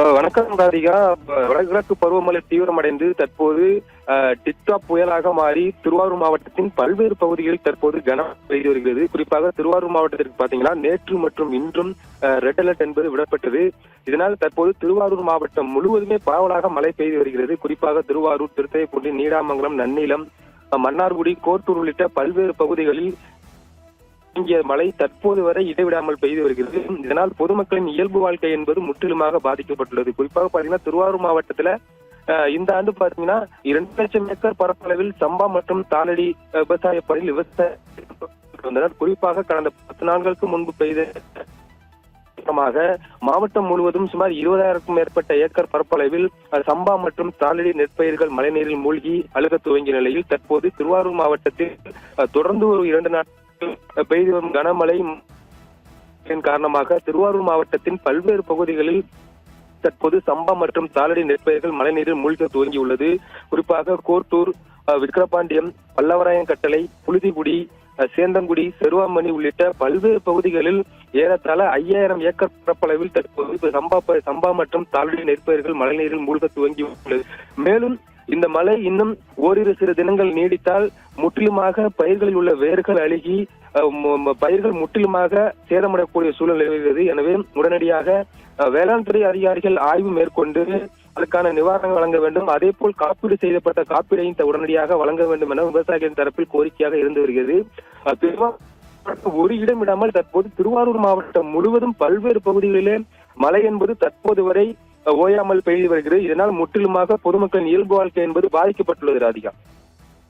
வணக்கம் ராதிகா. வடகிழக்கு பருவமழை தீவிரமடைந்து தற்போது டிக்டாப் புயலாக மாறி திருவாரூர் மாவட்டத்தின் பல்வேறு பகுதிகளில் தற்போது கனமழை பெய்து வருகிறது. குறிப்பாக திருவாரூர் மாவட்டத்திற்கு பாத்தீங்கன்னா நேற்று மற்றும் இன்றும் ரெட் அலர்ட் என்பது விடப்பட்டது. இதனால் தற்போது திருவாரூர் மாவட்டம் முழுவதுமே பரவலாக மழை பெய்து வருகிறது. குறிப்பாக திருவாரூர், திருத்துறைப்பூண்டி, நீடாமங்கலம், நன்னிலம், மன்னார்குடி, கோட்டூர் உள்ளிட்ட பல்வேறு பகுதிகளில் இங்கே மழை தற்போது வரை இடைவிடாமல் பெய்து வருகிறது. இதனால் பொதுமக்களின் இயல்பு வாழ்க்கை என்பது முற்றிலுமாக பாதிக்கப்பட்டுள்ளது. குறிப்பாக பாத்தீங்கன்னா திருவாரூர் மாவட்டத்துல இந்த ஆண்டு பாத்தீங்கன்னா 2 லட்சம் ஏக்கர் பரப்பளவில் சம்பா மற்றும் தாளடி விவசாய பணியில் விவசாயம். குறிப்பாக கடந்த 10 நாட்களுக்கு முன்பு பெய்த மாவட்டம் முழுவதும் சுமார் 20,000க்கும் மேற்பட்ட ஏக்கர் பரப்பளவில் சம்பா மற்றும் தாளடி நெற்பயிர்கள் மழைநீரில் மூழ்கி அழுக துவங்கிய நிலையில் தற்போது திருவாரூர் மாவட்டத்தில் தொடர்ந்து ஒரு 2 நாட்கள் பெய்து வரும் கனமழை காரணமாக திருவாரூர் மாவட்டத்தின் பல்வேறு பகுதிகளில் தற்போது சம்பா மற்றும் தாளடி நெற்பயிர்கள் மழைநீரில் மூழ்க துவங்கியுள்ளது. குறிப்பாக கோட்டூர், விக்கிரபாண்டியம், பல்லவராயன்கட்டளை, புழுதிகுடி, சேந்தங்குடி, செருவாமணி உள்ளிட்ட பல்வேறு பகுதிகளில் ஏறத்தாழ 5000 ஏக்கர் பரப்பளவில் தற்போது சம்பா மற்றும் தாளடி நெற்பயிர்கள் மழைநீரில் மூழ்க துவங்கியுள்ளது. மேலும் இந்த மழை இன்னும் ஓரிரு சிறு தினங்கள் நீடித்தால் முற்றிலுமாக பயிர்களில் உள்ள வேர்கள் அழுகி பயிர்கள் முற்றிலுமாக சேதமடையக்கூடிய சூழல் நிலவுகிறது. எனவே உடனடியாக வேளாண் துறை அதிகாரிகள் ஆய்வு மேற்கொண்டு அதற்கான நிவாரணம் வழங்க வேண்டும். அதே போல் காப்பீடு செய்யப்பட்ட காப்பீடையும் உடனடியாக வழங்க வேண்டும் என விவசாயிகளின் தரப்பில் கோரிக்கையாக இருந்து வருகிறது. ஒரு இடம் விடாமல் தற்போது திருவாரூர் மாவட்டம் முழுவதும் பல்வேறு பகுதிகளிலே மழை என்பது தற்போது வரை ஓயாமல் பெய்து வருகிறது. இதனால் முற்றிலுமாக பொதுமக்களின் இயல்பு வாழ்க்கை என்பது பாதிக்கப்பட்டுள்ளது ராதிகா.